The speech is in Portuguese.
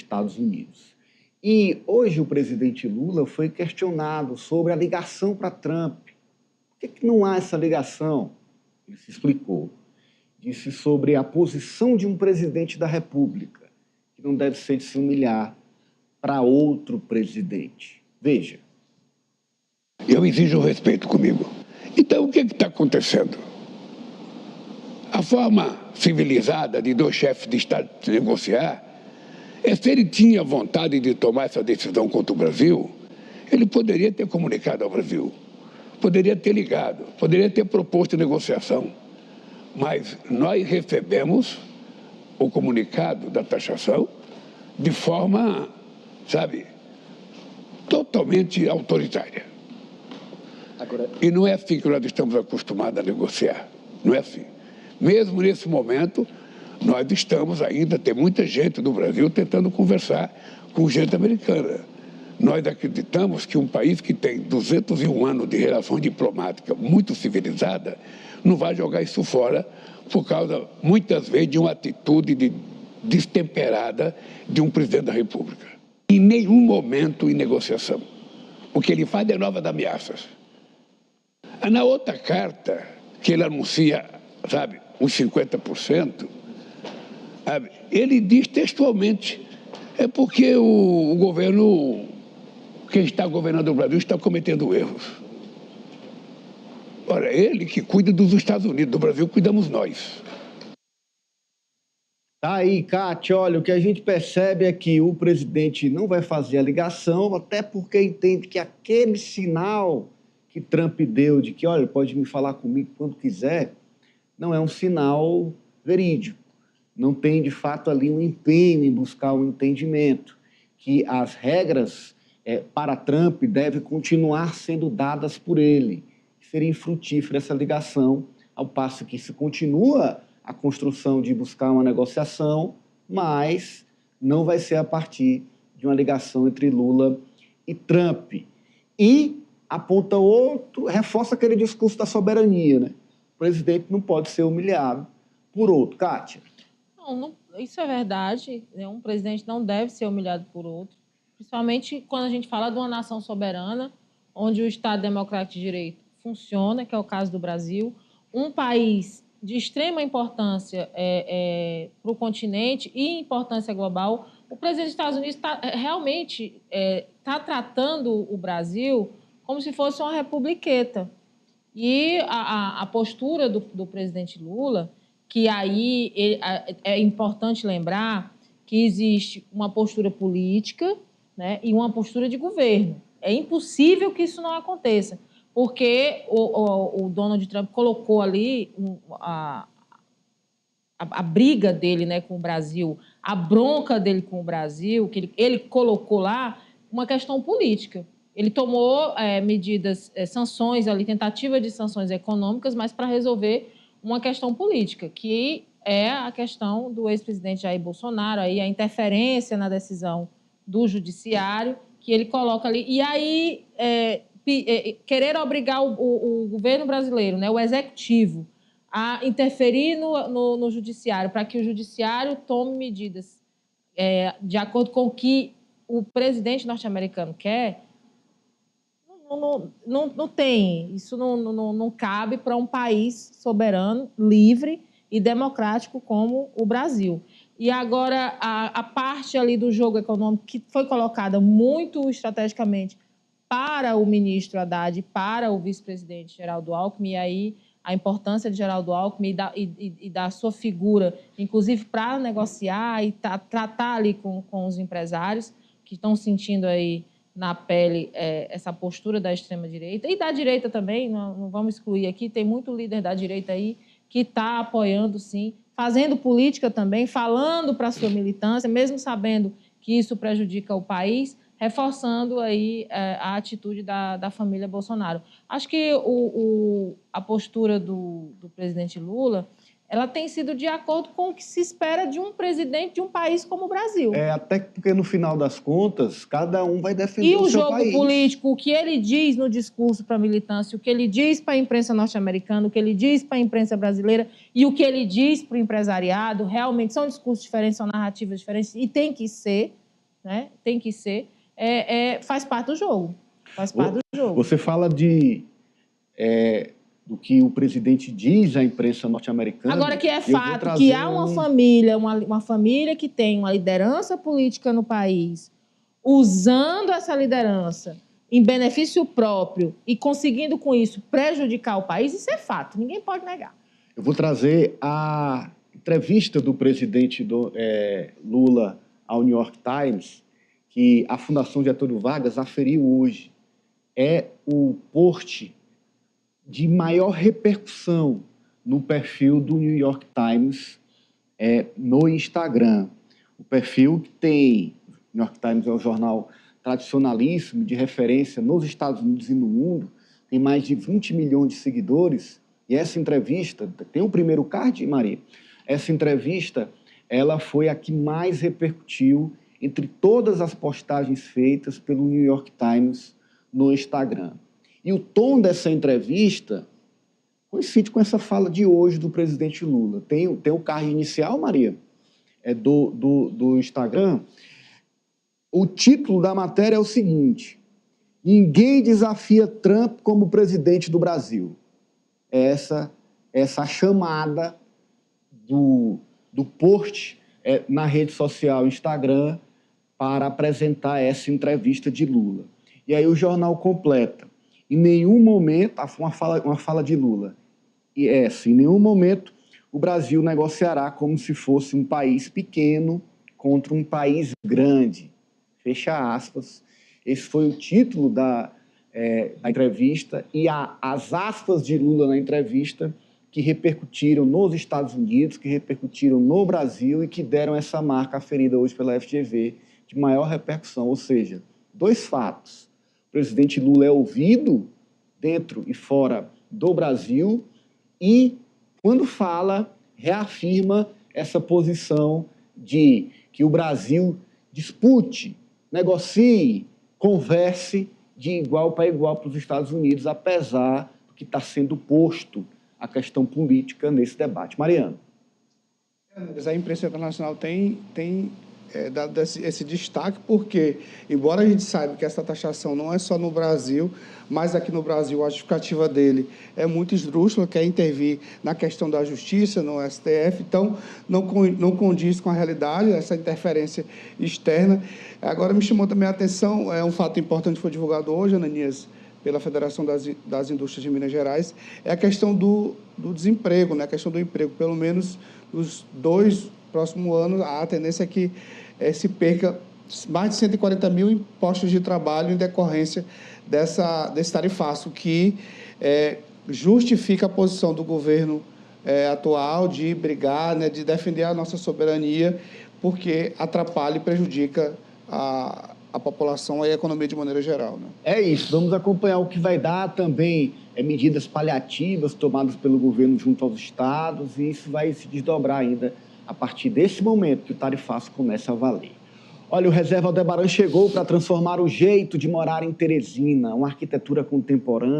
Estados Unidos. E hoje o presidente Lula foi questionado sobre a ligação para Trump. Por que não há essa ligação? Ele se explicou. Disse sobre a posição de um presidente da República, que não deve ser de se humilhar para outro presidente. Veja. Eu exijo respeito comigo. Então, o que está acontecendo? A forma civilizada de dois chefes de Estado se negociar é se ele tinha vontade de tomar essa decisão contra o Brasil, ele poderia ter comunicado ao Brasil, poderia ter ligado, poderia ter proposto negociação. Mas nós recebemos o comunicado da taxação de forma, totalmente autoritária. E não é assim que nós estamos acostumados a negociar. Não é assim. Mesmo nesse momento, nós estamos ainda, tem muita gente do Brasil tentando conversar com gente americana. Nós acreditamos que um país que tem 201 anos de relação diplomática muito civilizada não vai jogar isso fora por causa, muitas vezes, de uma atitude destemperada de um presidente da República. Em nenhum momento em negociação. O que ele faz é novas ameaças. Na outra carta, que ele anuncia, uns 50%, ele diz textualmente, é porque o governo, quem está governando o Brasil, está cometendo erros. Ora, ele que cuida dos Estados Unidos, do Brasil cuidamos nós. Tá aí, Cátia, olha, o que a gente percebe é que o presidente não vai fazer a ligação, até porque entende que aquele sinal que Trump deu de que, olha, pode me falar comigo quando quiser, não é um sinal verídico. Não tem, de fato, ali um empenho em buscar um entendimento, que as regras para Trump devem continuar sendo dadas por ele. Seria infrutífera essa ligação, ao passo que se continua a construção de buscar uma negociação, mas não vai ser a partir de uma ligação entre Lula e Trump. E aponta outro, reforça aquele discurso da soberania, né? O presidente não pode ser humilhado por outro. Cátia? Não, isso é verdade, né? Um presidente não deve ser humilhado por outro, principalmente quando a gente fala de uma nação soberana, onde o Estado Democrático de Direito funciona, que é o caso do Brasil, um país de extrema importância para o continente e importância global. O presidente dos Estados Unidos realmente está tratando o Brasil como se fosse uma republiqueta. E a postura do presidente Lula, que aí é importante lembrar que existe uma postura política, né, e uma postura de governo. É impossível que isso não aconteça, porque o Donald Trump colocou ali a briga dele, né, com o Brasil, a bronca dele com o Brasil, que ele colocou lá uma questão política. Ele tomou medidas, sanções ali, tentativa de sanções econômicas, mas para resolver uma questão política, que é a questão do ex-presidente Jair Bolsonaro, aí a interferência na decisão do judiciário, que ele coloca ali. E aí, querer obrigar o governo brasileiro, né, o executivo, a interferir no judiciário, para que o judiciário tome medidas de acordo com o que o presidente norte-americano quer, não tem. Isso não cabe para um país soberano, livre e democrático como o Brasil. E agora, a parte ali do jogo econômico que foi colocada muito estrategicamente para o ministro Haddad e para o vice-presidente Geraldo Alckmin, e aí a importância de Geraldo Alckmin e da sua figura, inclusive para negociar e tratar ali com os empresários que estão sentindo aí na pele essa postura da extrema-direita, e da direita também, não vamos excluir aqui, tem muito líder da direita aí que está apoiando, sim, fazendo política também, falando para a sua militância, mesmo sabendo que isso prejudica o país, reforçando aí a atitude da família Bolsonaro. Acho que a postura do presidente Lula, ela tem sido de acordo com o que se espera de um presidente de um país como o Brasil. Até porque, no final das contas, cada um vai defender o seu país. E o jogo político, o que ele diz no discurso para a militância, o que ele diz para a imprensa norte-americana, o que ele diz para a imprensa brasileira e o que ele diz para o empresariado, realmente são discursos diferentes, são narrativas diferentes, e tem que ser, né? Tem que ser, faz parte do jogo. Faz parte do jogo. Você fala do que o presidente diz à imprensa norte-americana. Agora que é fato que há uma família que tem uma liderança política no país, usando essa liderança em benefício próprio e conseguindo com isso prejudicar o país, isso é fato, ninguém pode negar. Eu vou trazer a entrevista do presidente Lula ao New York Times, que a Fundação Getúlio Vargas aferiu hoje. É o post de maior repercussão no perfil do New York Times no Instagram. O perfil que tem... O New York Times é um jornal tradicionalíssimo, de referência nos Estados Unidos e no mundo, tem mais de 20 milhões de seguidores, e essa entrevista, tem o primeiro card, Maria? Essa entrevista, ela foi a que mais repercutiu entre todas as postagens feitas pelo New York Times no Instagram. E o tom dessa entrevista coincide com essa fala de hoje do presidente Lula. Tem o card inicial, Maria, do Instagram. O título da matéria é o seguinte: ninguém desafia Trump como presidente do Brasil. Essa chamada do post na rede social Instagram para apresentar essa entrevista de Lula. E aí o jornal completa. Em nenhum momento, uma fala de Lula, em nenhum momento o Brasil negociará como se fosse um país pequeno contra um país grande. Fecha aspas. Esse foi o título da entrevista e as aspas de Lula na entrevista que repercutiram nos Estados Unidos, que repercutiram no Brasil e que deram essa marca aferida hoje pela FGV de maior repercussão. Ou seja, dois fatos. O presidente Lula é ouvido dentro e fora do Brasil e, quando fala, reafirma essa posição de que o Brasil dispute, negocie, converse de igual para igual para os Estados Unidos, apesar do que está sendo posto a questão política nesse debate. Mariano. A imprensa internacional tem dado esse destaque porque, embora a gente saiba que essa taxação não é só no Brasil, mas aqui no Brasil a justificativa dele é muito esdrúxula, quer intervir na questão da justiça, no STF, então não condiz com a realidade, essa interferência externa. Agora me chamou também a atenção, um fato importante que foi divulgado hoje, Ananias, pela Federação das Indústrias de Minas Gerais, é a questão do desemprego, né? A questão do emprego. Pelo menos nos 2 próximos anos, a tendência é que se perca mais de 140 mil postos de trabalho em decorrência desse tarifaço, que justifica a posição do governo atual de brigar, né, de defender a nossa soberania, porque atrapalha e prejudica a população e a economia de maneira geral. Né? É isso, vamos acompanhar o que vai dar também, medidas paliativas tomadas pelo governo junto aos estados, e isso vai se desdobrar ainda a partir desse momento que o tarifaço começa a valer. Olha, o Reserva Aldebaran chegou para transformar o jeito de morar em Teresina, uma arquitetura contemporânea,